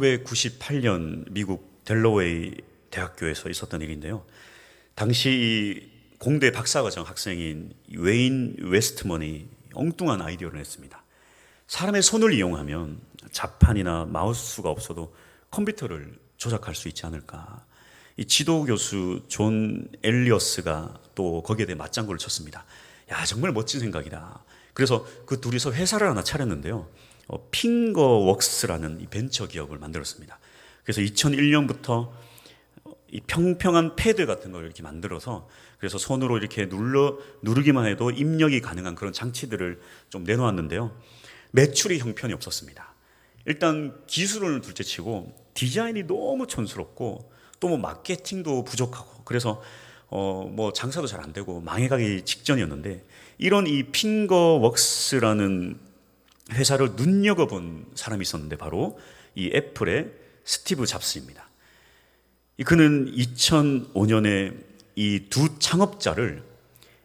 1998년 미국 델러웨이 대학교에서 있었던 일인데요. 당시 이 공대 박사과정 학생인 웨인 웨스트먼이 엉뚱한 아이디어를 냈습니다. 사람의 손을 이용하면 자판이나 마우스가 없어도 컴퓨터를 조작할 수 있지 않을까. 이 지도 교수 존 엘리어스가 또 거기에 대해 맞장구를 쳤습니다. 야, 정말 멋진 생각이다. 그래서 그 둘이서 회사를 하나 차렸는데요. 핑거웍스라는 이 벤처 기업을 만들었습니다. 그래서 2001년부터 이 평평한 패드 같은 걸 이렇게 만들어서 그래서 손으로 이렇게 누르기만 해도 입력이 가능한 그런 장치들을 좀 내놓았는데요. 매출이 형편이 없었습니다. 일단 기술을 둘째치고 디자인이 너무 촌스럽고 또 뭐 마케팅도 부족하고 그래서 뭐 장사도 잘 안 되고 망해가기 직전이었는데 이런 이 핑거웍스라는 회사를 눈여겨본 사람이 있었는데 바로 이 애플의 스티브 잡스입니다. 그는 2005년에 이 두 창업자를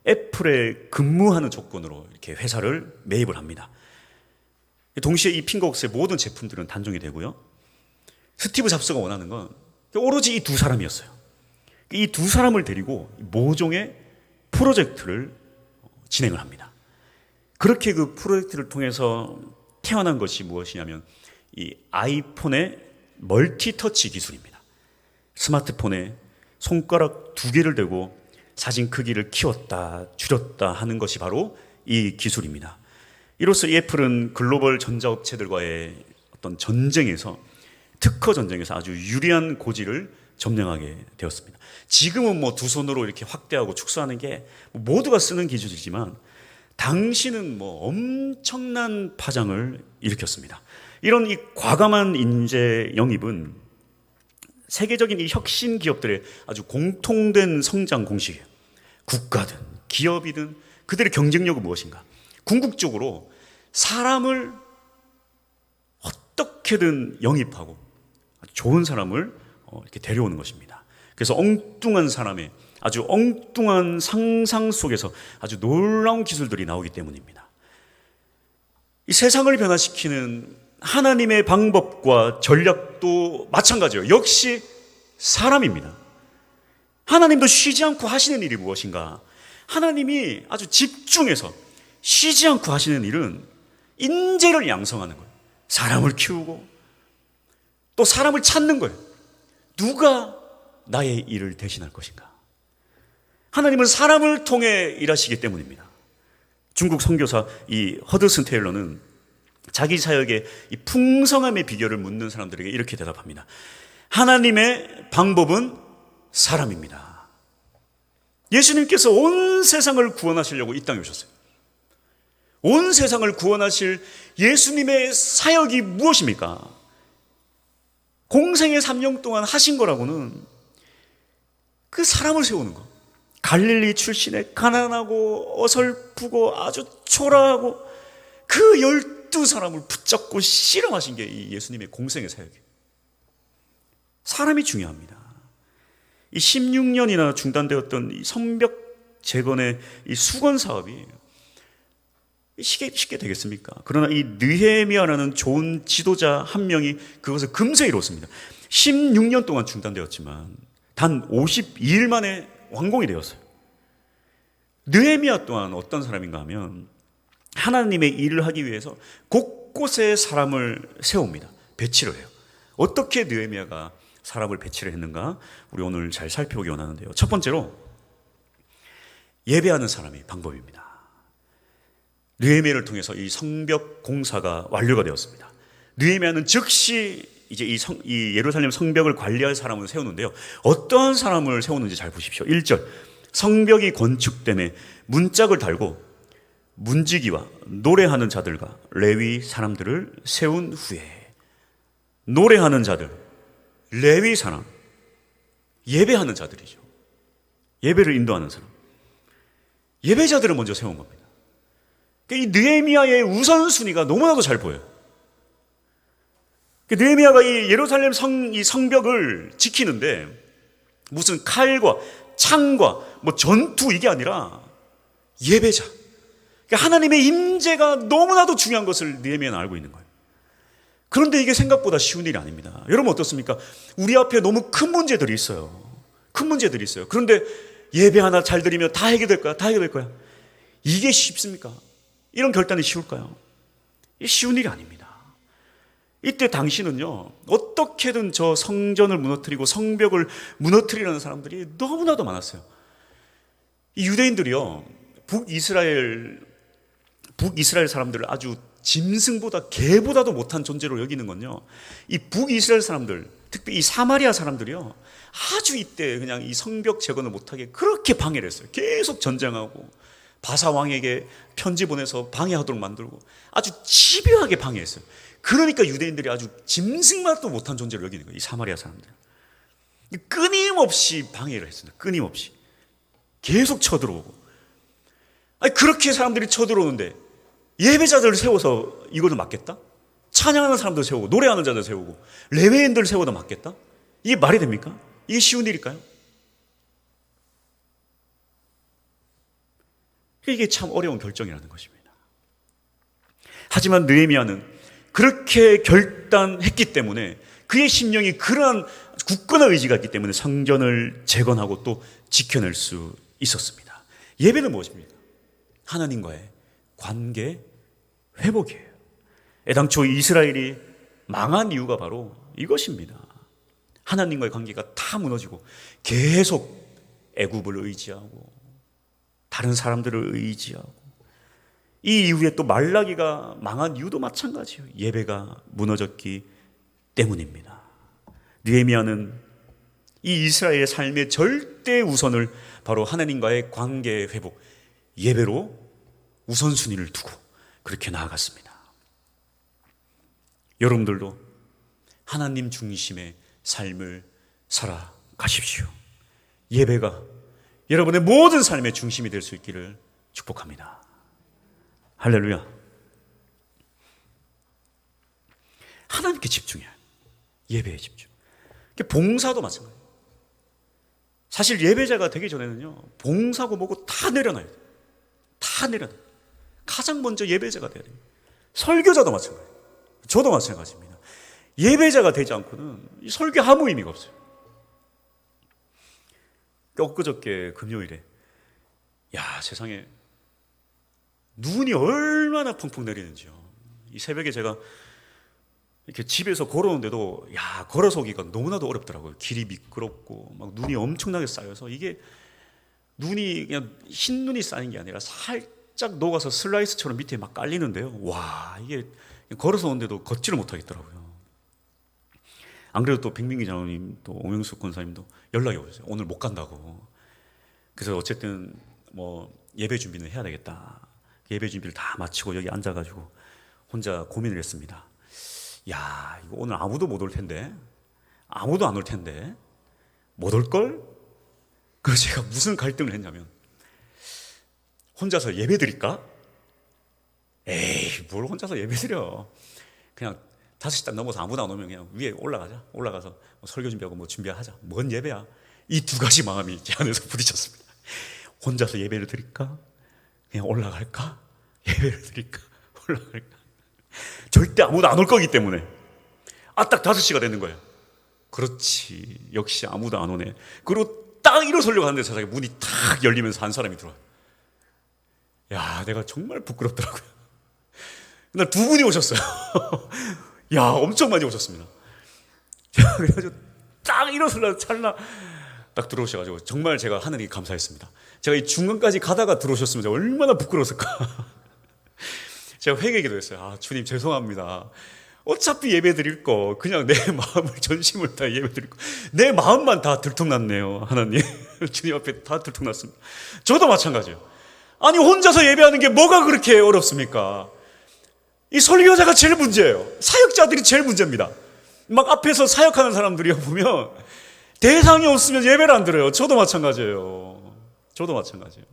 애플에 근무하는 조건으로 이렇게 회사를 매입을 합니다. 동시에 이 핑거웍스의 모든 제품들은 단종이 되고요. 스티브 잡스가 원하는 건 오로지 이 두 사람이었어요. 이 두 사람을 데리고 모종의 프로젝트를 진행을 합니다. 그렇게 그 프로젝트를 통해서 태어난 것이 무엇이냐면 이 아이폰의 멀티터치 기술입니다. 스마트폰에 손가락 두 개를 대고 사진 크기를 키웠다 줄였다 하는 것이 바로 이 기술입니다. 이로써 이 애플은 글로벌 전자업체들과의 어떤 전쟁에서 특허 전쟁에서 아주 유리한 고지를 점령하게 되었습니다. 지금은 뭐 두 손으로 이렇게 확대하고 축소하는 게 모두가 쓰는 기술이지만 당시는 뭐 엄청난 파장을 일으켰습니다. 이런 이 과감한 인재 영입은 세계적인 이 혁신 기업들의 아주 공통된 성장 공식이에요. 국가든 기업이든 그들의 경쟁력은 무엇인가? 궁극적으로 사람을 어떻게든 영입하고 좋은 사람을 이렇게 데려오는 것입니다. 그래서 엉뚱한 사람의 아주 엉뚱한 상상 속에서 아주 놀라운 기술들이 나오기 때문입니다. 이 세상을 변화시키는 하나님의 방법과 전략도 마찬가지예요. 역시 사람입니다. 하나님도 쉬지 않고 하시는 일이 무엇인가? 하나님이 아주 집중해서 쉬지 않고 하시는 일은 인재를 양성하는 거예요. 사람을 키우고 또 사람을 찾는 거예요. 누가 나의 일을 대신할 것인가? 하나님은 사람을 통해 일하시기 때문입니다. 중국 선교사 이 허드슨 테일러는 자기 사역의 이 풍성함의 비결을 묻는 사람들에게 이렇게 대답합니다. 하나님의 방법은 사람입니다. 예수님께서 온 세상을 구원하시려고 이 땅에 오셨어요. 온 세상을 구원하실 예수님의 사역이 무엇입니까? 공생의 3년 동안 하신 거라고는 그 사람을 세우는 거. 갈릴리 출신의 가난하고 어설프고 아주 초라하고 그 12사람을 붙잡고 실험하신 게 이 예수님의 공생의 사역이에요. 사람이 중요합니다. 이 16년이나 중단되었던 이 성벽 재건의 이 수건 사업이 쉽게 되겠습니까? 그러나 이 느헤미야라는 좋은 지도자 한 명이 그것을 금세 이뤘습니다. 16년 동안 중단되었지만 단 52일 만에 완공이 되었어요. 느헤미야 또한 어떤 사람인가 하면 하나님의 일을 하기 위해서 곳곳에 사람을 세웁니다. 배치를 해요. 어떻게 느헤미야가 사람을 배치를 했는가? 우리 오늘 잘 살펴보기 원하는데요. 첫 번째로 예배하는 사람이 방법입니다. 느헤미야를 통해서 이 성벽 공사가 완료가 되었습니다. 느헤미야는 즉시 이제 이 예루살렘 성벽을 관리할 사람을 세우는데요. 어떠한 사람을 세우는지 잘 보십시오. 1절 성벽이 건축됨에 문짝을 달고 문지기와 노래하는 자들과 레위 사람들을 세운 후에 노래하는 자들, 레위 사람, 예배하는 자들이죠. 예배를 인도하는 사람. 예배자들을 먼저 세운 겁니다. 이 느헤미야의 우선순위가 너무나도 잘 보여요. 느헤미야가 이 예루살렘 이 성벽을 지키는데 무슨 칼과 창과 뭐 전투 이게 아니라 예배자. 하나님의 임재가 너무나도 중요한 것을 느헤미야는 알고 있는 거예요. 그런데 이게 생각보다 쉬운 일이 아닙니다. 여러분 어떻습니까? 우리 앞에 너무 큰 문제들이 있어요. 큰 문제들이 있어요. 그런데 예배 하나 잘 드리면 다 해결될 거야. 다 해결될 거야. 이게 쉽습니까? 이런 결단이 쉬울까요? 이게 쉬운 일이 아닙니다. 이때 당시는요, 어떻게든 저 성전을 무너뜨리고 성벽을 무너뜨리려는 사람들이 너무나도 많았어요. 이 유대인들이요, 북이스라엘 사람들을 아주 짐승보다 개보다도 못한 존재로 여기는 건요, 이 북이스라엘 사람들, 특히 이 사마리아 사람들이요, 아주 이때 그냥 이 성벽 재건을 못하게 그렇게 방해를 했어요. 계속 전쟁하고 바사 왕에게 편지 보내서 방해하도록 만들고 아주 집요하게 방해했어요. 그러니까 유대인들이 아주 짐승만도 못한 존재로 여기는 거예요. 이 사마리아 사람들. 끊임없이 방해를 했습니다. 끊임없이. 계속 쳐들어오고. 아니, 그렇게 사람들이 쳐들어오는데 예배자들을 세워서 이거를 막겠다? 찬양하는 사람들 세우고 노래하는 자들 세우고 레위인들 세워도 막겠다? 이게 말이 됩니까? 이게 쉬운 일일까요? 이게 참 어려운 결정이라는 것입니다. 하지만 느헤미야는 그렇게 결단했기 때문에 그의 심령이 그러한 굳건한 의지가 있기 때문에 성전을 재건하고 또 지켜낼 수 있었습니다. 예배는 무엇입니까? 하나님과의 관계 회복이에요. 애당초 이스라엘이 망한 이유가 바로 이것입니다. 하나님과의 관계가 다 무너지고 계속 애굽을 의지하고 다른 사람들을 의지하고, 이 이후에 또 말라기가 망한 이유도 마찬가지예요. 예배가 무너졌기 때문입니다. 느헤미야는 이 이스라엘의 삶의 절대 우선을 바로 하나님과의 관계 회복, 예배로 우선순위를 두고 그렇게 나아갔습니다. 여러분들도 하나님 중심의 삶을 살아가십시오. 예배가 여러분의 모든 삶의 중심이 될 수 있기를 축복합니다. 할렐루야. 하나님께 집중해야 해요. 예배에 집중. 봉사도 마찬가지예요. 사실 예배자가 되기 전에는요, 봉사고 뭐고 다 내려놔야 돼요. 다 내려놔요. 가장 먼저 예배자가 돼야 돼요. 설교자도 마찬가지예요. 저도 마찬가지입니다. 예배자가 되지 않고는 이 설교 아무 의미가 없어요. 엊그저께 금요일에, 야, 세상에 눈이 얼마나 펑펑 내리는지요. 이 새벽에 제가 이렇게 집에서 걸어오는데도 걸어서 오기가 너무나도 어렵더라고요. 길이 미끄럽고 막 눈이 엄청나게 쌓여서, 이게 눈이 그냥 흰 눈이 쌓인 게 아니라 살짝 녹아서 슬라이스처럼 밑에 막 깔리는데요. 와, 이게 걸어서 오는데도 걷지를 못하겠더라고요. 안 그래도 또 빙빙기 장로님, 또 오명숙 권사님도 연락이 오셨어요. 오늘 못 간다고. 그래서 어쨌든 뭐 예배 준비는 해야 되겠다. 예배 준비를 다 마치고 여기 앉아가지고 혼자 고민을 했습니다. 야, 이거 오늘 아무도 못 올 텐데, 아무도 안 올 텐데, 못 올걸? 그래서 제가 무슨 갈등을 했냐면, 혼자서 예배 드릴까? 에이, 뭘 혼자서 예배 드려. 그냥 5시 딱 넘어서 아무도 안 오면 그냥 위에 올라가자. 올라가서 뭐 설교 준비하고 뭐 준비하자. 뭔 예배야? 이 두 가지 마음이 제 안에서 부딪혔습니다. 혼자서 예배를 드릴까? 그냥 올라갈까? 예배를 드릴까? 올라갈까? 절대 아무도 안 올 거기 때문에. 딱 5시가 되는 거예요. 그렇지, 역시 아무도 안 오네. 그리고 딱 일어서려고 하는데 세상에 문이 탁 열리면서 한 사람이 들어와요. 야, 내가 정말 부끄럽더라고요. 그날 2분이 오셨어요. 야, 엄청 많이 오셨습니다. 그래가지고 딱 일어서려고 찰나 딱 들어오셔가지고 정말 제가 하늘이 감사했습니다. 제가 이 중간까지 가다가 들어오셨으면 제가 얼마나 부끄러웠을까. 제가 회개기도 했어요. 주님 죄송합니다. 어차피 예배 드릴 거 그냥 내 마음을 전심을 다 예배 드릴 거, 내 마음만 다 들통났네요. 하나님, 주님 앞에 다 들통났습니다. 저도 마찬가지예요. 아니, 혼자서 예배하는 게 뭐가 그렇게 어렵습니까? 이 설교자가 제일 문제예요. 사역자들이 제일 문제입니다. 막 앞에서 사역하는 사람들이 보면 대상이 없으면 예배를 안 드려요. 저도 마찬가지예요. 저도 마찬가지예요.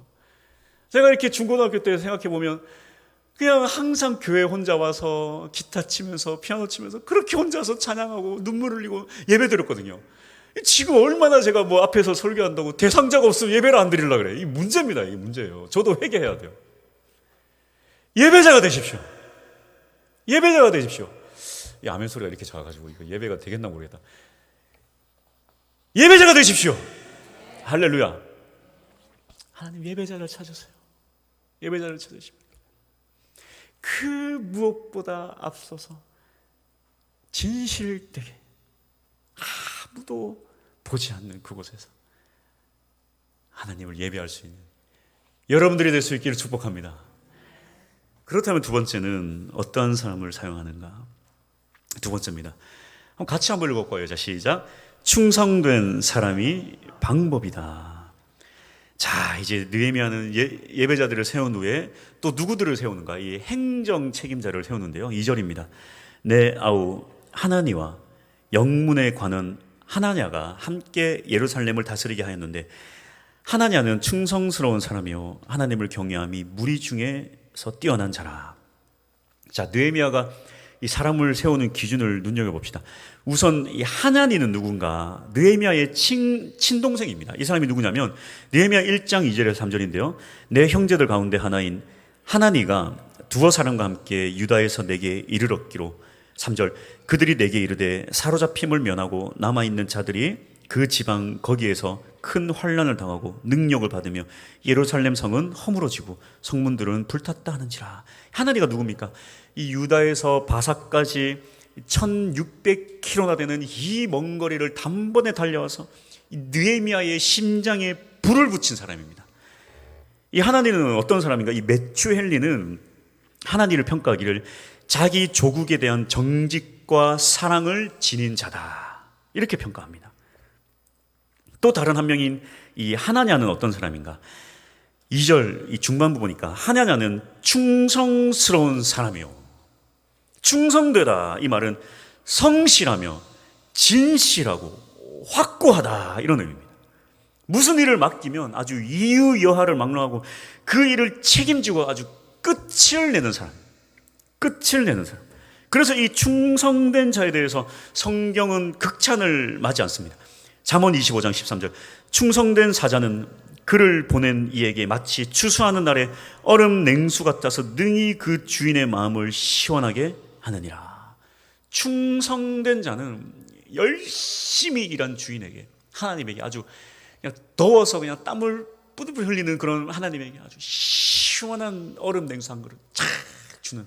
제가 이렇게 중고등학교 때 생각해보면 그냥 항상 교회 혼자 와서 기타 치면서 피아노 치면서 그렇게 혼자서 찬양하고 눈물 흘리고 예배 드렸거든요. 지금 얼마나 제가 뭐 앞에서 설교한다고 대상자가 없으면 예배를 안 드리려고 그래요. 이 문제입니다. 이게 문제예요. 저도 회개해야 돼요. 예배자가 되십시오. 예배자가 되십시오. 이 아멘 소리가 이렇게 작아가지고 이거 예배가 되겠나 모르겠다. 예배자가 되십시오. 할렐루야. 하나님 예배자를 찾으세요. 예배자를 찾으십니다. 그 무엇보다 앞서서 진실되게 아무도 보지 않는 그곳에서 하나님을 예배할 수 있는 여러분들이 될 수 있기를 축복합니다. 그렇다면 두 번째는 어떠한 사람을 사용하는가? 두 번째입니다. 같이 한번 읽어볼까요? 자, 시작. 충성된 사람이 방법이다. 자, 이제 느헤미야는 예배자들을 세운 후에 또 누구들을 세우는가? 이 행정 책임자를 세우는데요. 2절입니다. 내 아우 하나니와 영문에 관한 하나냐가 함께 예루살렘을 다스리게 하였는데 하나냐는 충성스러운 사람이요 하나님을 경외함이 무리 중에서 뛰어난 자라. 자, 느헤미야가 이 사람을 세우는 기준을 눈여겨봅시다. 우선 이 하나니는 누군가? 느헤미야의 친동생입니다. 이 사람이 누구냐면 느헤미야 1장 2절에서 3절인데요. 내 형제들 가운데 하나인 하나니가 두어 사람과 함께 유다에서 내게 이르렀기로 3절 그들이 내게 이르되 사로잡힘을 면하고 남아있는 자들이 그 지방 거기에서 큰 환난을 당하고 능력을 받으며 예루살렘 성은 허물어지고 성문들은 불탔다 하는지라. 하나니가 누굽니까? 이 유다에서 바사까지 1600km나 되는 이 먼 거리를 단번에 달려와서 이 느헤미야의 심장에 불을 붙인 사람입니다. 이 하나니는 어떤 사람인가? 이 메추헬리는 하나니를 평가하기를 자기 조국에 대한 정직과 사랑을 지닌 자다 이렇게 평가합니다. 또 다른 한 명인 이 하나냐는 어떤 사람인가? 2절 이 중반부 보니까 하나냐는 충성스러운 사람이요. 충성되다 이 말은 성실하며 진실하고 확고하다 이런 의미입니다. 무슨 일을 맡기면 아주 이유여하를 막론하고 그 일을 책임지고 아주 끝을 내는 사람. 끝을 내는 사람. 그래서 이 충성된 자에 대해서 성경은 극찬을 맞지 않습니다. 잠언 25장 13절 충성된 사자는 그를 보낸 이에게 마치 추수하는 날에 얼음 냉수 같아서 능히 그 주인의 마음을 시원하게 하느니라. 충성된 자는 열심히 일한 주인에게 하나님에게 아주 그냥 더워서 그냥 땀을 뿌듯뿌듯 흘리는 그런 하나님에게 아주 시원한 얼음 냉수 한 그릇 착 주는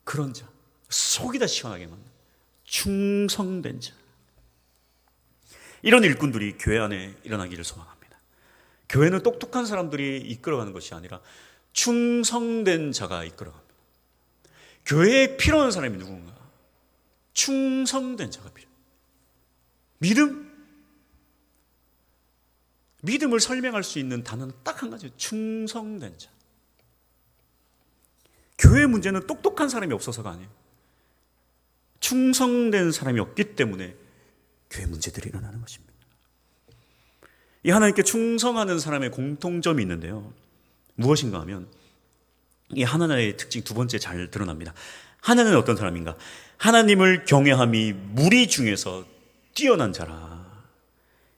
그런 자. 속이 다 시원하게 만든 충성된 자. 이런 일꾼들이 교회 안에 일어나기를 소망합니다. 교회는 똑똑한 사람들이 이끌어가는 것이 아니라 충성된 자가 이끌어갑니다. 교회에 필요한 사람이 누군가? 충성된 자가 필요해요. 믿음을 설명할 수 있는 단어는 딱 한 가지, 충성된 자. 교회 문제는 똑똑한 사람이 없어서가 아니에요. 충성된 사람이 없기 때문에 교회 문제들이 일어나는 것입니다. 이 하나님께 충성하는 사람의 공통점이 있는데요. 무엇인가 하면 이 하나님의 특징 두 번째 잘 드러납니다. 하나님은 어떤 사람인가? 하나님을 경외함이 무리 중에서 뛰어난 자라.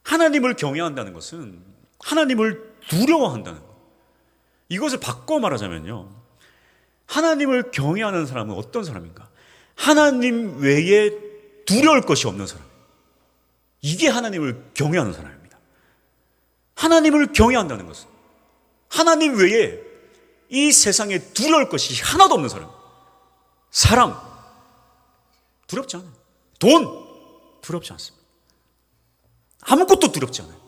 하나님을 경외한다는 것은 하나님을 두려워한다는 것. 이것을 바꿔 말하자면요. 하나님을 경외하는 사람은 어떤 사람인가? 하나님 외에 두려울 것이 없는 사람. 이게 하나님을 경외하는 사람입니다. 하나님을 경외한다는 것은 하나님 외에 이 세상에 두려울 것이 하나도 없는 사람. 사람 두렵지 않아요. 돈 두렵지 않습니다. 아무것도 두렵지 않아요.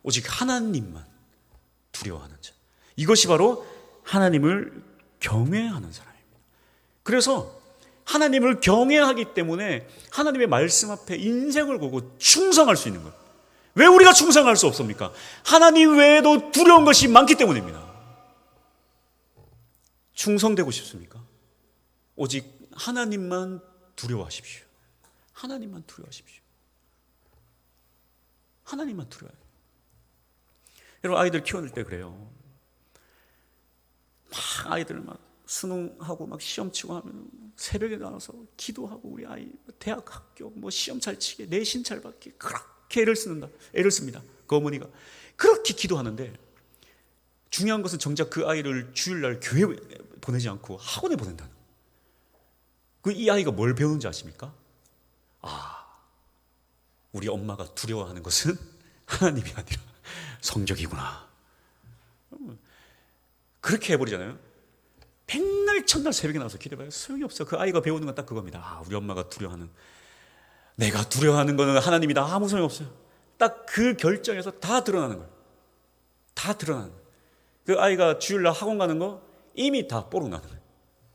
오직 하나님만 두려워하는 자. 이것이 바로 하나님을 경외하는 사람입니다. 그래서 하나님을 경외하기 때문에 하나님의 말씀 앞에 인생을 걸고 충성할 수 있는 거예요. 왜 우리가 충성할 수 없습니까? 하나님 외에도 두려운 것이 많기 때문입니다. 충성되고 싶습니까? 오직 하나님만 두려워하십시오. 하나님만 두려워하십시오. 하나님만 두려워해요. 여러분 아이들 키워낼 때 그래요. 막 아이들 막 수능하고 막 시험 치고 하면 새벽에 나와서 기도하고 우리 아이 대학 합격 뭐 시험 잘 치게 내신 잘 받게 그렇게 애를 씁니다. 그 어머니가 그렇게 기도하는데 중요한 것은 정작 그 아이를 주일날 교회에 보내지 않고 학원에 보낸다는. 이 아이가 뭘 배우는지 아십니까? 우리 엄마가 두려워하는 것은 하나님이 아니라 성적이구나. 그렇게 해버리잖아요. 백날 첫날 새벽에 나와서 기도해봐요. 소용이 없어. 그 아이가 배우는 건 딱 그겁니다. 우리 엄마가 두려워하는, 내가 두려워하는 거는 하나님이다. 아무 소용 없어요. 딱 그 결정에서 다 드러나는 거예요. 다 드러나는 거예요. 그 아이가 주일날 학원 가는 거 이미 다 뽀록 나는 거예요.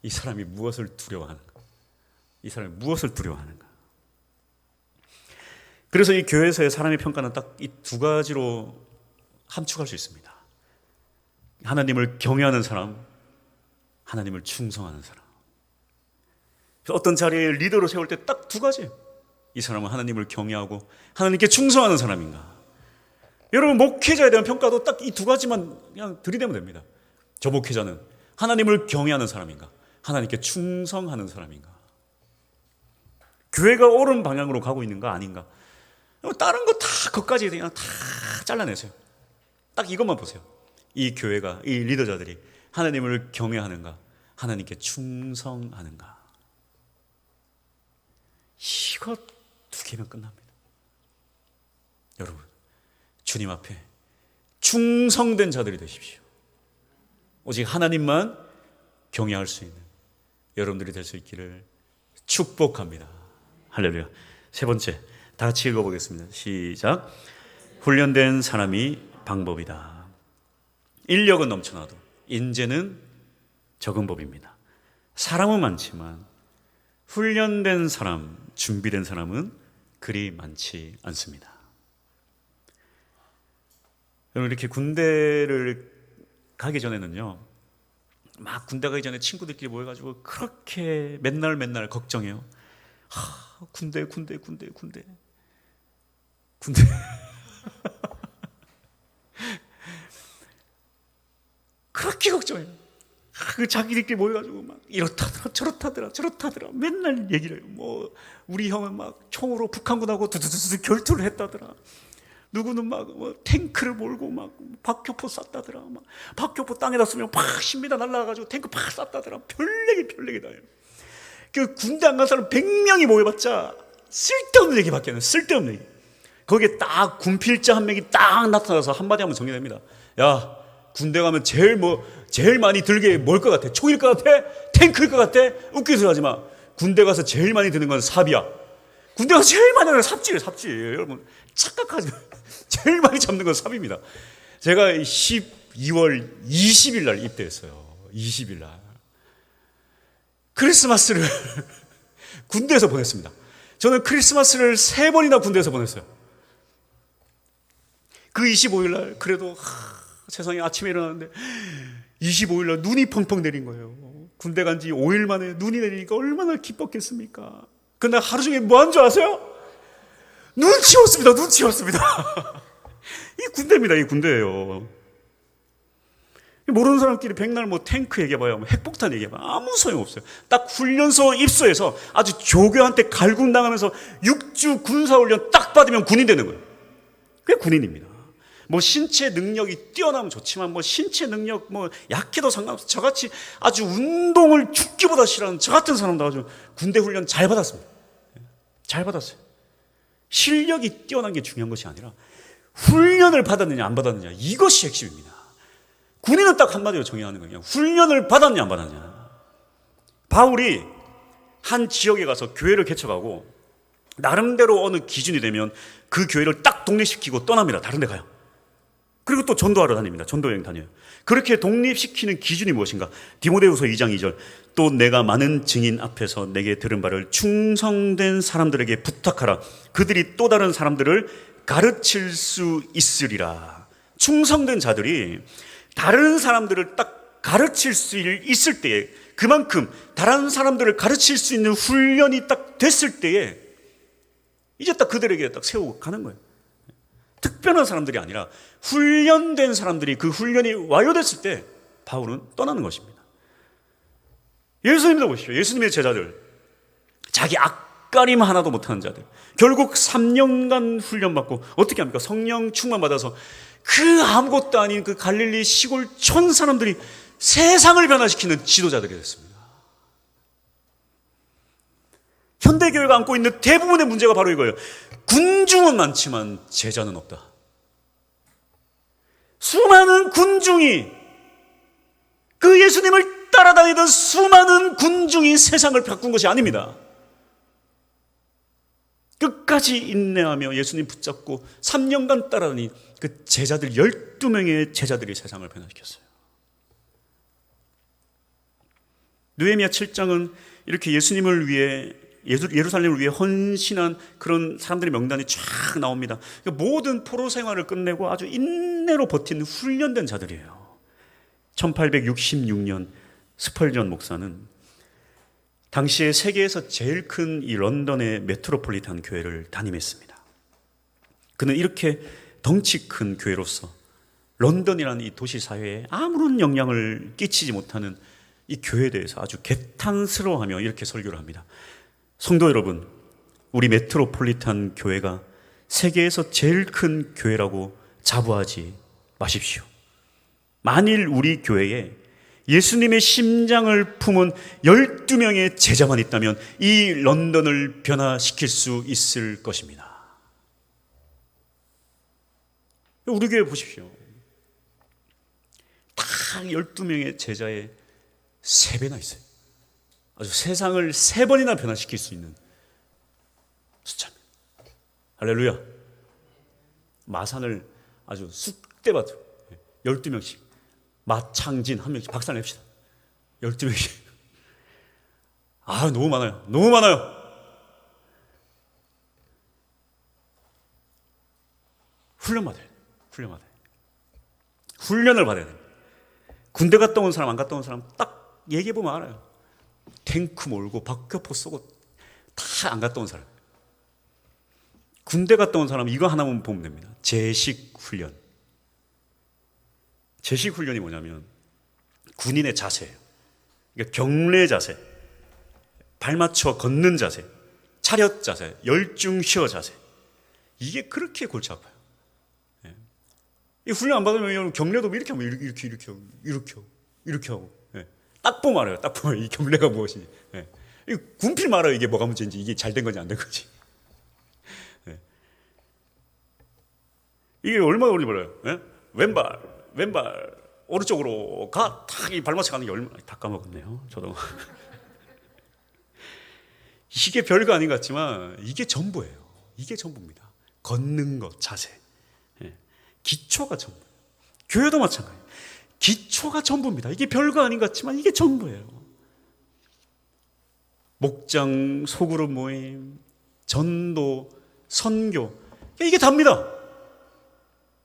이 사람이 무엇을 두려워하는가? 이 사람이 무엇을 두려워하는가? 그래서 이 교회에서의 사람의 평가는 딱 이 두 가지로 함축할 수 있습니다. 하나님을 경외하는 사람, 하나님을 충성하는 사람. 어떤 자리에 리더로 세울 때 딱 두 가지예요. 이 사람은 하나님을 경외하고 하나님께 충성하는 사람인가? 여러분, 목회자에 대한 평가도 딱 이 두 가지만 그냥 들이대면 됩니다. 저 목회자는 하나님을 경외하는 사람인가? 하나님께 충성하는 사람인가? 교회가 옳은 방향으로 가고 있는가 아닌가? 다른 거 다 그것까지 그냥 다 잘라내세요. 딱 이것만 보세요. 이 교회가, 이 리더자들이 하나님을 경외하는가, 하나님께 충성하는가. 이거 두 개면 끝납니다. 여러분, 주님 앞에 충성된 자들이 되십시오. 오직 하나님만 경외할 수 있는 여러분들이 될 수 있기를 축복합니다. 할렐루야. 세 번째, 다 같이 읽어보겠습니다. 시작. 훈련된 사람이 방법이다. 인력은 넘쳐나도 인재는 적은 법입니다. 사람은 많지만 훈련된 사람, 준비된 사람은 그리 많지 않습니다. 여러분, 이렇게 군대를 가기 전에는요, 막 군대 가기 전에 친구들끼리 모여가지고 그렇게 맨날 걱정해요. 군대. 그렇게 걱정해요. 그 자기들끼리 모여가지고 막 이렇다더라 저렇다더라 맨날 얘기를 해요. 뭐 우리 형은 막 총으로 북한군하고 두두두두 결투를 했다더라. 누구는 막 뭐 탱크를 몰고 막 박격포 쐈다더라. 막 박격포 땅에다 쏘면 팍 10m 날라가지고 탱크 팍 쐈다더라. 별얘기다. 그 군대 안 간 사람 100명이 모여봤자 쓸데없는 얘기밖에 안 해요. 쓸데없는 얘기. 거기에 딱 군필자 한 명이 딱 나타나서 한마디 하면 정리됩니다. 야, 군대 가면 제일 많이 들게 뭘 것 같아? 총일 것 같아? 탱크일 것 같아? 웃기는 소리 하지 마. 군대 가서 제일 많이 드는 건 삽이야. 군대 가서 제일 많이 드는 건 삽질이에요. 여러분, 착각하지 마. 제일 많이 잡는 건 삽입니다. 제가 12월 20일 날 입대했어요. 20일 날. 크리스마스를 군대에서 보냈습니다. 저는 크리스마스를 3번이나 군대에서 보냈어요. 그 25일 날 그래도 세상에 아침에 일어났는데 25일 날 눈이 펑펑 내린 거예요. 군대 간 지 5일 만에 눈이 내리니까 얼마나 기뻤겠습니까? 근데 하루 종일 뭐 한 줄 아세요? 눈 치웠습니다. 이 군대입니다. 이 군대예요. 모르는 사람끼리 백날 뭐 탱크 얘기해봐요, 뭐 핵폭탄 얘기해봐요. 아무 소용없어요. 딱 훈련소 입소해서 아주 조교한테 갈굼당하면서 6주 군사훈련 딱 받으면 군인 되는 거예요. 그게 군인입니다. 뭐 신체 능력이 뛰어나면 좋지만 뭐 신체 능력 뭐 약해도 상관없어요. 저같이 아주 운동을 죽기보다 싫어하는 저 같은 사람도 아주 군대 훈련 잘 받았습니다. 잘 받았어요. 실력이 뛰어난 게 중요한 것이 아니라 훈련을 받았느냐 안 받았느냐, 이것이 핵심입니다. 군인은 딱 한마디로 정의하는 거예요. 훈련을 받았냐 안 받았냐. 바울이 한 지역에 가서 교회를 개척하고 나름대로 어느 기준이 되면 그 교회를 딱 독립시키고 떠납니다. 다른 데 가요. 그리고 또 전도하러 다닙니다. 전도 여행 다녀요. 그렇게 독립시키는 기준이 무엇인가? 디모데후서 2장 2절. 또 내가 많은 증인 앞에서 내게 들은 바를 충성된 사람들에게 부탁하라. 그들이 또 다른 사람들을 가르칠 수 있으리라. 충성된 자들이 다른 사람들을 딱 가르칠 수 있을 때에, 그만큼 다른 사람들을 가르칠 수 있는 훈련이 딱 됐을 때에 이제 딱 그들에게 딱 세우고 가는 거예요. 특별한 사람들이 아니라 훈련된 사람들이 그 훈련이 완료됐을 때 바울은 떠나는 것입니다. 예수님도 보십시오. 예수님의 제자들, 자기 앞가림 하나도 못하는 자들, 결국 3년간 훈련받고 어떻게 합니까? 성령 충만받아서 그 아무것도 아닌 그 갈릴리 시골 촌 사람들이 세상을 변화시키는 지도자들이 됐습니다. 현대교회가 안고 있는 대부분의 문제가 바로 이거예요. 군중은 많지만 제자는 없다. 수많은 군중이, 그 예수님을 따라다니던 수많은 군중이 세상을 바꾼 것이 아닙니다. 끝까지 인내하며 예수님 붙잡고 3년간 따라다닌 그 제자들, 12명의 제자들이 세상을 변화시켰어요. 느헤미야 7장은 이렇게 예수님을 위해, 예루살렘을 위해 헌신한 그런 사람들의 명단이 쫙 나옵니다. 모든 포로 생활을 끝내고 아주 인내로 버틴 훈련된 자들이에요. 1866년 스펄전 목사는 당시에 세계에서 제일 큰 이 런던의 메트로폴리탄 교회를 담임했습니다. 그는 이렇게 덩치 큰 교회로서 런던이라는 이 도시 사회에 아무런 영향을 끼치지 못하는 이 교회에 대해서 아주 개탄스러워하며 이렇게 설교를 합니다. 성도 여러분, 우리 메트로폴리탄 교회가 세계에서 제일 큰 교회라고 자부하지 마십시오. 만일 우리 교회에 예수님의 심장을 품은 12명의 제자만 있다면 이 런던을 변화시킬 수 있을 것입니다. 우리 교회 보십시오. 딱 12명의 제자의 3배나 있어요. 아주 세상을 3번이나 변화시킬 수 있는 숫자입니다. 할렐루야. 마산을 아주 쑥대밭으로 12명씩, 마창진 한 명씩 박살 냅시다. 12명씩. 아, 너무 많아요. 너무 많아요. 훈련 받아야 돼요. 훈련 받아야 돼요. 훈련을 받아야 돼요. 군대 갔다 온 사람, 안 갔다 온 사람 딱 얘기해보면 알아요. 탱크 몰고 박격포 쏘고 다 안 갔다 온 사람. 군대 갔다 온 사람 이거 하나만 보면 됩니다. 제식 훈련. 제식 훈련이 뭐냐면 군인의 자세예요. 그러니까 경례 자세, 발 맞춰 걷는 자세, 차렷 자세, 열중시어 자세. 이게 그렇게 골치 아파요. 예. 이 훈련 안 받으면 경례도 이렇게 하면 이렇게 하고. 예. 딱 보면 알아요. 딱 보면 이 경례가 무엇인지. 예. 이 군필 알아요. 이게 뭐가 문제인지, 이게 잘 된 건지 안 된 건지. 예. 이게 얼마나 오래 걸려요? 예? 왼발 오른쪽으로 가, 탁 이 발맞춰 가는 게 얼마나, 다 까먹었네요. 저도. 이게 별거 아닌 것 같지만 이게 전부예요. 이게 전부입니다. 걷는 것, 자세. 예. 기초가 전부예요. 교회도 마찬가지예요. 기초가 전부입니다. 이게 별거 아닌 것 같지만 이게 전부예요. 목장, 소그룹 모임, 전도, 선교, 이게 답니다.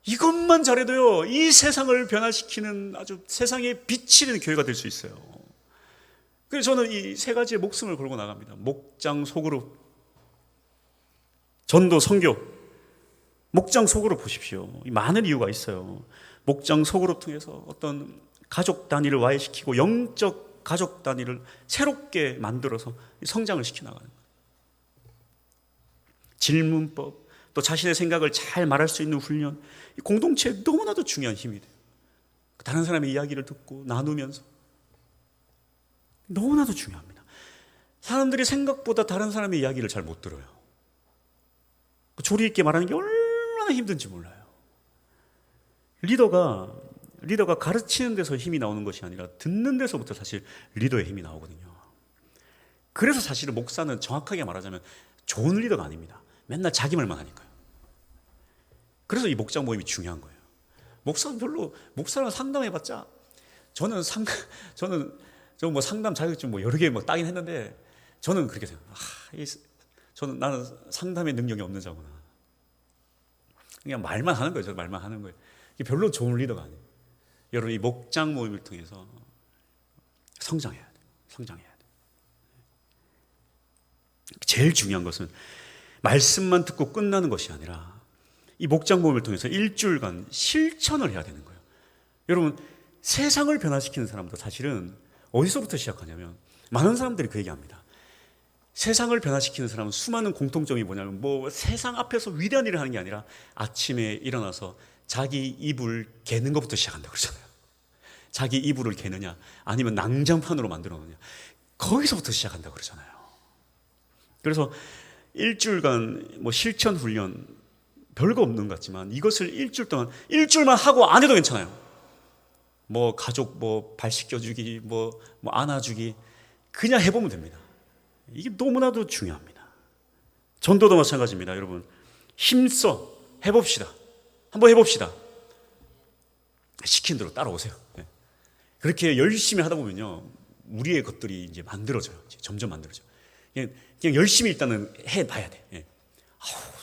이것만 잘해도요, 이 세상을 변화시키는 아주 세상에 비치는 교회가 될 수 있어요. 그래서 저는 이 3가지의 목숨을 걸고 나갑니다. 목장, 소그룹, 전도, 선교. 목장, 소그룹 보십시오. 많은 이유가 있어요. 목장, 소그룹 통해서 어떤 가족 단위를 와해시키고 영적 가족 단위를 새롭게 만들어서 성장을 시켜나가는 거예요. 질문법, 또 자신의 생각을 잘 말할 수 있는 훈련, 이 공동체에 너무나도 중요한 힘이 돼요. 다른 사람의 이야기를 듣고 나누면서 너무나도 중요합니다. 사람들이 생각보다 다른 사람의 이야기를 잘 못 들어요. 조리 있게 말하는 게 얼마나 힘든지 몰라요. 리더가 가르치는 데서 힘이 나오는 것이 아니라 듣는 데서부터 사실 리더의 힘이 나오거든요. 그래서 사실은 목사는 정확하게 말하자면 좋은 리더가 아닙니다. 맨날 자기 말만 하니까요. 그래서 이 목장 모임이 중요한 거예요. 목사랑 상담해봤자 저는 뭐 상담 자격증 뭐 여러 개 뭐 따긴 했는데 저는 그렇게 생각해요. 나는 상담의 능력이 없는 자구나. 그냥 말만 하는 거예요. 말만 하는 거예요. 이게 별로 좋은 리더가 아니에요. 여러분, 이 목장 모임을 통해서 성장해야 돼요. 성장해야 돼요. 제일 중요한 것은 말씀만 듣고 끝나는 것이 아니라 이 목장 모임을 통해서 일주일간 실천을 해야 되는 거예요. 여러분, 세상을 변화시키는 사람도 사실은 어디서부터 시작하냐면 많은 사람들이 그 얘기합니다. 세상을 변화시키는 사람은 수많은 공통점이 뭐냐면 뭐 세상 앞에서 위대한 일을 하는 게 아니라 아침에 일어나서 자기 이불 개는 것부터 시작한다고 그러잖아요. 자기 이불을 개느냐 아니면 난장판으로 만들어 놓느냐 거기서부터 시작한다고 그러잖아요. 그래서 일주일간 뭐 실천 훈련 별거 없는 것 같지만 이것을 일주일 동안 일주일만 하고 안 해도 괜찮아요. 뭐 가족 뭐 발 씻겨주기 뭐 안아주기 그냥 해보면 됩니다. 이게 너무나도 중요합니다. 전도도 마찬가지입니다. 여러분 힘써 해봅시다. 한번 해봅시다. 시킨 대로 따라오세요. 그렇게 열심히 하다 보면요 우리의 것들이 이제 만들어져요. 점점 만들어져요. 그냥 열심히 일단은 해봐야 돼.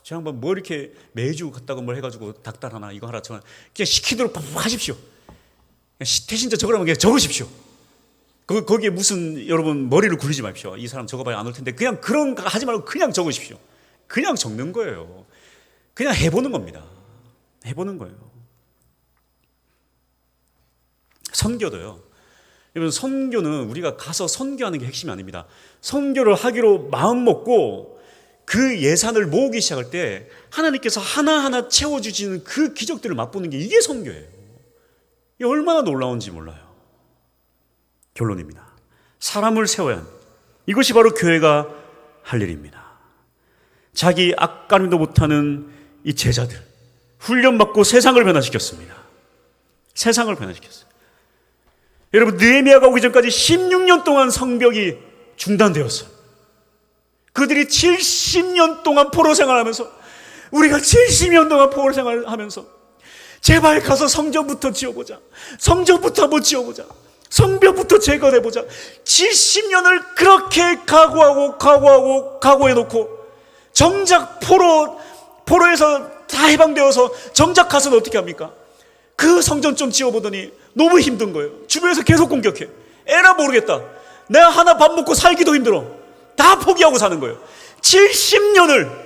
저 양반 뭐 이렇게 매주 갔다가 뭘 해가지고 닭달 하나 이거 하나 그냥 시킨 대로 하십시오. 대신자 적으라면 그냥 적으십시오. 거기에 무슨 여러분 머리를 굴리지 마십시오. 이 사람 적어봐야 안 올 텐데 그냥 그런 거 하지 말고 그냥 적으십시오. 그냥 적는 거예요. 그냥 해보는 겁니다. 해보는 거예요. 선교도요. 여러분 선교는 우리가 가서 선교하는 게 핵심이 아닙니다. 선교를 하기로 마음 먹고 그 예산을 모으기 시작할 때 하나님께서 하나하나 채워주시는 그 기적들을 맛보는 게 이게 선교예요. 이게 얼마나 놀라운지 몰라요. 결론입니다. 사람을 세워야 합니다. 이것이 바로 교회가 할 일입니다. 자기 앞가림도 못하는 이 제자들 훈련받고 세상을 변화시켰습니다. 세상을 변화시켰어요. 여러분 느헤미야가 오기 전까지 16년 동안 성벽이 중단되었어요. 그들이 70년 동안 포로 생활하면서 우리가 70년 동안 포로 생활하면서 제발 가서 성전부터 지어보자. 성전부터 한번 지어보자. 성벽부터 제거해보자. 70년을 그렇게 각오해놓고 정작 포로에서 다 해방되어서 정작 가서는 어떻게 합니까? 그 성전 좀 지어보더니 너무 힘든 거예요. 주변에서 계속 공격해. 에라 모르겠다. 내가 하나 밥 먹고 살기도 힘들어. 다 포기하고 사는 거예요. 70년을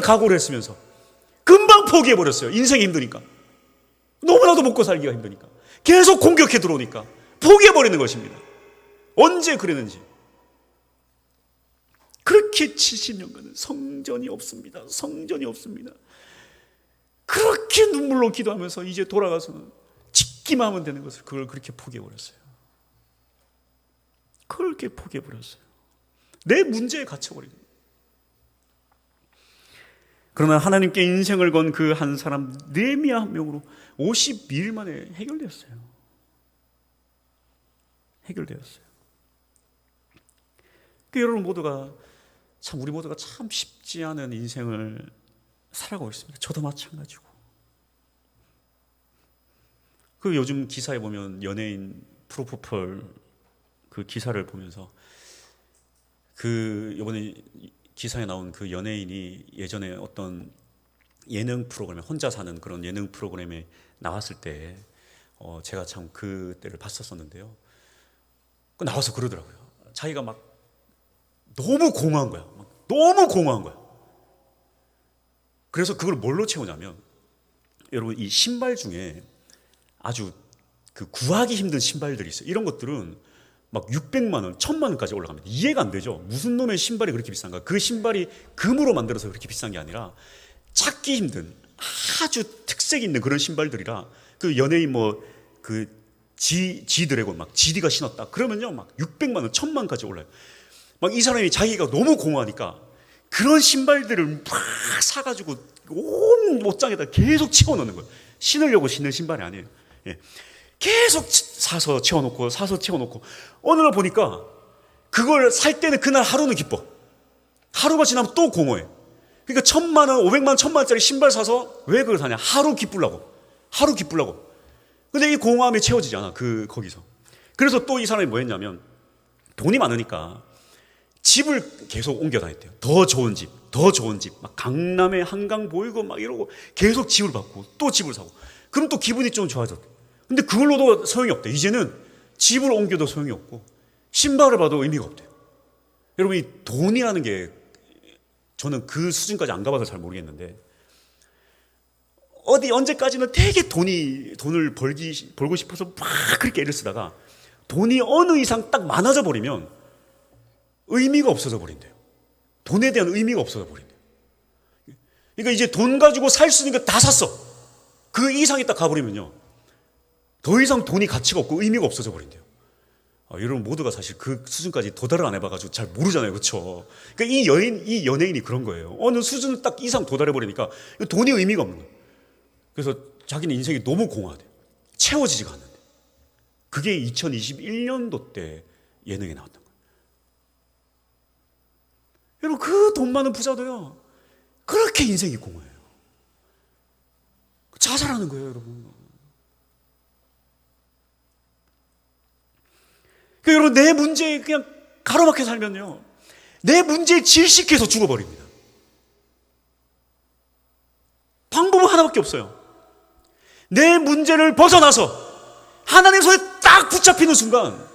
각오를 했으면서 금방 포기해버렸어요. 인생이 힘드니까. 너무나도 먹고 살기가 힘드니까. 계속 공격해 들어오니까 포기해버리는 것입니다. 언제 그랬는지. 그렇게 70년간은 성전이 없습니다. 성전이 없습니다. 그렇게 눈물로 기도하면서 이제 돌아가서는 짓기만 하면 되는 것을 그걸 그렇게 포기해버렸어요. 그렇게 포기해버렸어요. 내 문제에 갇혀버리는 거예요. 그러나 하나님께 인생을 건 그 한 사람 느헤미야 한 명으로 52일 만에 해결되었어요. 해결되었어요. 여러분 모두가 참 우리 모두가 참 쉽지 않은 인생을 살아가고 있습니다. 저도 마찬가지고. 요즘 기사에 보면 연예인 프로포폴 그 기사를 보면서 이번에 기사에 나온 그 연예인이 예전에 어떤 예능 프로그램에 혼자 사는 그런 예능 프로그램에 나왔을 때 제가 참 그때를 봤었는데요. 나와서 그러더라고요. 자기가 막 너무 공허한 거야. 너무 공허한 거야. 그래서 그걸 뭘로 채우냐면 여러분 이 신발 중에 아주 그 구하기 힘든 신발들이 있어요. 이런 것들은 막 600만 원, 1000만 원까지 올라갑니다. 이해가 안 되죠. 무슨 놈의 신발이 그렇게 비싼가? 그 신발이 금으로 만들어서 그렇게 비싼 게 아니라 찾기 힘든 아주 특색 있는 그런 신발들이라 그 연예인 지드래곤 막 GD가 신었다. 그러면요 막 600만 원, 1000만 원까지 올라요. 막 이 사람이 자기가 너무 공허하니까 그런 신발들을 막 사가지고 온 옷장에다 계속 채워넣는 거예요. 신으려고 신는 신발이 아니에요. 예. 계속 사서 채워놓고 어느 날 보니까 그걸 살 때는 그날 하루는 기뻐. 하루가 지나면 또 공허해. 그러니까 1000만 원, 500만 원, 1000만 원짜리 신발 사서 왜 그걸 사냐? 하루 기쁘려고. 근데 이 공허함이 채워지지 않아. 거기서. 그래서 또 이 사람이 뭐 했냐면 돈이 많으니까 집을 계속 옮겨 다녔대요. 더 좋은 집. 막 강남에 한강 보이고 막 이러고 계속 집을 받고 또 집을 사고. 그럼 또 기분이 좀 좋아졌대. 근데 그걸로도 소용이 없대. 이제는 집을 옮겨도 소용이 없고 신발을 봐도 의미가 없대요. 여러분 이 돈이라는 게 저는 그 수준까지 안 가봐서 잘 모르겠는데 언제까지는 되게 돈을 벌고 싶어서 막 그렇게 애를 쓰다가 돈이 어느 이상 딱 많아져 버리면 의미가 없어져 버린대요. 돈에 대한 의미가 없어져 버린대요. 그러니까 이제 돈 가지고 살 수 있는 거 다 샀어. 그 이상이 딱 가버리면요 더 이상 돈이 가치가 없고 의미가 없어져 버린대요. 여러분 모두가 사실 그 수준까지 도달을 안 해봐가지고 잘 모르잖아요, 그렇죠? 그러니까 이 연예인이 그런 거예요. 어느 수준 딱 이상 도달해버리니까 돈이 의미가 없는 거예요. 그래서 자기는 인생이 너무 공허하대. 채워지지가 않는데. 그게 2021년도 때 예능에 나왔던 거예요. 여러분 그 돈 많은 부자도요, 그렇게 인생이 공허해요. 자살하는 거예요, 여러분. 그러니까 여러분 내 문제에 그냥 가로막혀 살면요, 내 문제에 질식해서 죽어버립니다. 방법은 하나밖에 없어요. 내 문제를 벗어나서 하나님 손에 딱 붙잡히는 순간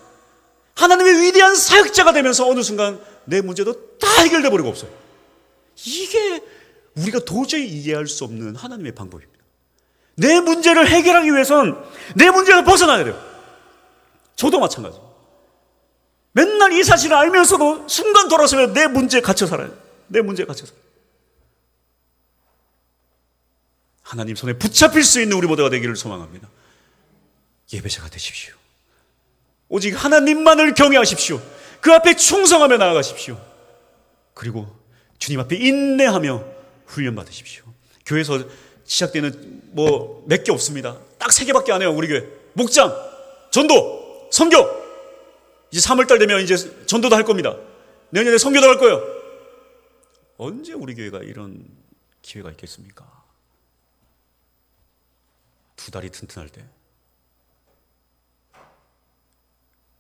하나님의 위대한 사역자가 되면서 어느 순간 내 문제도 다 해결돼 버리고 없어요. 이게 우리가 도저히 이해할 수 없는 하나님의 방법입니다. 내 문제를 해결하기 위해서는 내 문제를 벗어나야 돼요. 저도 마찬가지. 맨날 이 사실을 알면서도 순간 돌아서면 내 문제에 갇혀 살아요. 내 문제에 갇혀 살아요. 하나님 손에 붙잡힐 수 있는 우리 모두가 되기를 소망합니다. 예배자가 되십시오. 오직 하나님만을 경외하십시오. 그 앞에 충성하며 나아가십시오. 그리고 주님 앞에 인내하며 훈련받으십시오. 교회에서 시작되는 뭐 몇 개 없습니다. 딱 3개밖에 안 해요, 우리 교회. 목장, 전도, 선교. 이제 3월달 되면 이제 전도도 할 겁니다. 내년에 선교도 할 거예요. 언제 우리 교회가 이런 기회가 있겠습니까? 2다리 튼튼할 때.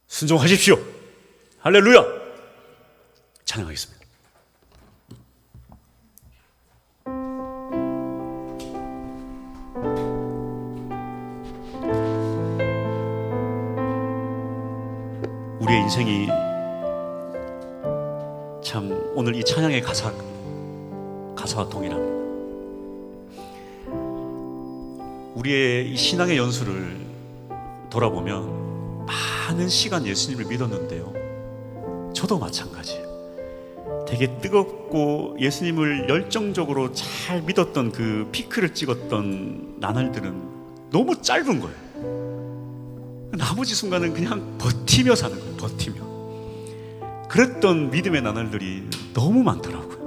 순종하십시오. 할렐루야. 찬양하겠습니다. 우리의 인생이 참 오늘 이 찬양의 가사와 동일합니다. 우리의 이 신앙의 연수를 돌아보면 많은 시간 예수님을 믿었는데요, 저도 마찬가지예요. 되게 뜨겁고 예수님을 열정적으로 잘 믿었던 그 피크를 찍었던 나날들은 너무 짧은 거예요. 나머지 순간은 그냥 버티며 사는 거예요. 버티며. 그랬던 믿음의 나날들이 너무 많더라고요.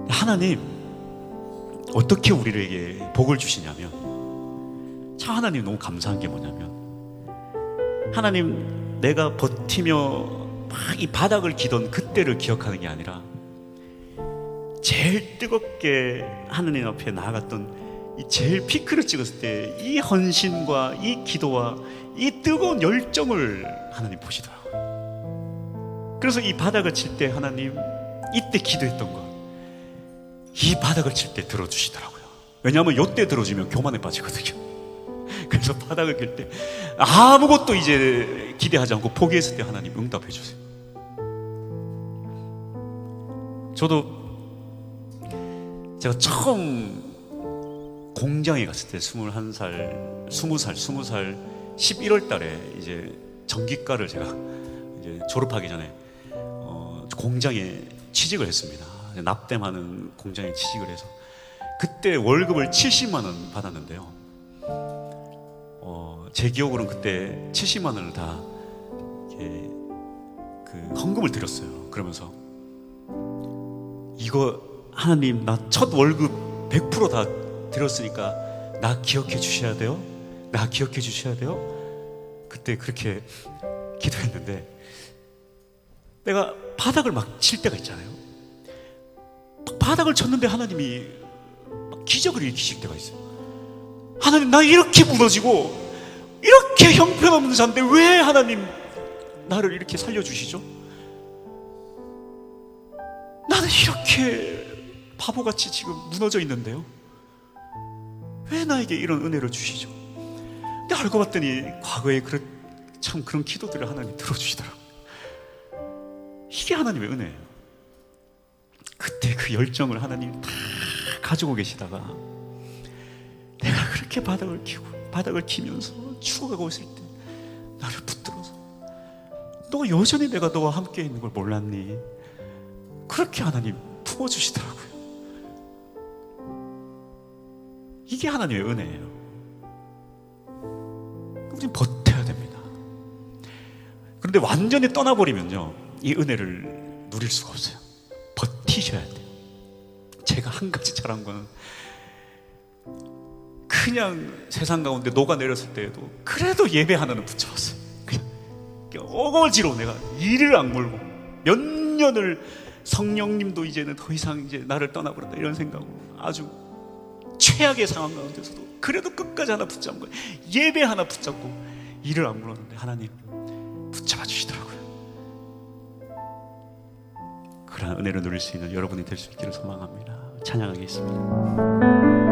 하나님 어떻게 우리에게 복을 주시냐면, 참 하나님 너무 감사한 게 뭐냐면, 하나님 내가 버티며 막 이 바닥을 기던 그때를 기억하는 게 아니라 제일 뜨겁게 하나님 앞에 나아갔던 이 제일 피크를 찍었을 때 이 헌신과 이 기도와 이 뜨거운 열정을 하나님 보시더라고요. 그래서 이 바닥을 칠 때 하나님 이때 기도했던 것, 이 바닥을 칠 때 들어주시더라고요. 왜냐하면 이때 들어주면 교만에 빠지거든요. 그래서 바닥을 길 때 아무것도 이제 기대하지 않고 포기했을 때 하나님 응답해 주세요. 저도 제가 처음 공장에 갔을 때 21살, 20살 11월 달에 이제 전기과를 제가 이제 졸업하기 전에 공장에 취직을 했습니다. 납땜하는 공장에 취직을 해서 그때 월급을 70만 원 받았는데요. 제 기억으로는 그때 70만 원을 다 이렇게 그 헌금을 드렸어요. 그러면서 이거 하나님 나 첫 월급 100% 다 드렸으니까 나 기억해 주셔야 돼요. 나 기억해 주셔야 돼요. 그때 그렇게 기도했는데 내가 바닥을 막 칠 때가 있잖아요. 바닥을 쳤는데 하나님이 막 기적을 일으키실 때가 있어요. 하나님 나 이렇게 무너지고 이렇게 형편없는 자인데 왜 하나님 나를 이렇게 살려주시죠? 나는 이렇게 바보같이 지금 무너져 있는데요, 왜 나에게 이런 은혜를 주시죠? 근데 알고 봤더니 과거에 참 그런 기도들을 하나님 들어주시더라고요. 이게 하나님의 은혜예요. 그때 그 열정을 하나님 다 가지고 계시다가 내가 그렇게 바닥을 키면서 죽어가고 있을 때 나를 붙들어서 너 여전히 내가 너와 함께 있는 걸 몰랐니? 그렇게 하나님 품어주시더라고요. 이게 하나님의 은혜예요. 우리는 버텨야 됩니다. 근데 완전히 떠나버리면요, 이 은혜를 누릴 수가 없어요. 버티셔야 돼요. 제가 한 가지 잘한 거는 그냥 세상 가운데 녹아내렸을 때에도 그래도 예배 하나는 붙잡았어요. 그냥 어거지로 내가 이를 악물고 몇 년을 성령님도 이제는 더 이상 이제 나를 떠나버렸다 이런 생각으로 아주 최악의 상황 가운데서도 그래도 끝까지 하나 붙잡은 거예요. 예배 하나 붙잡고 이를 악물었는데 하나님 붙잡아 주시더라고요. 그런 은혜를 누릴 수 있는 여러분이 될 수 있기를 소망합니다. 찬양하겠습니다.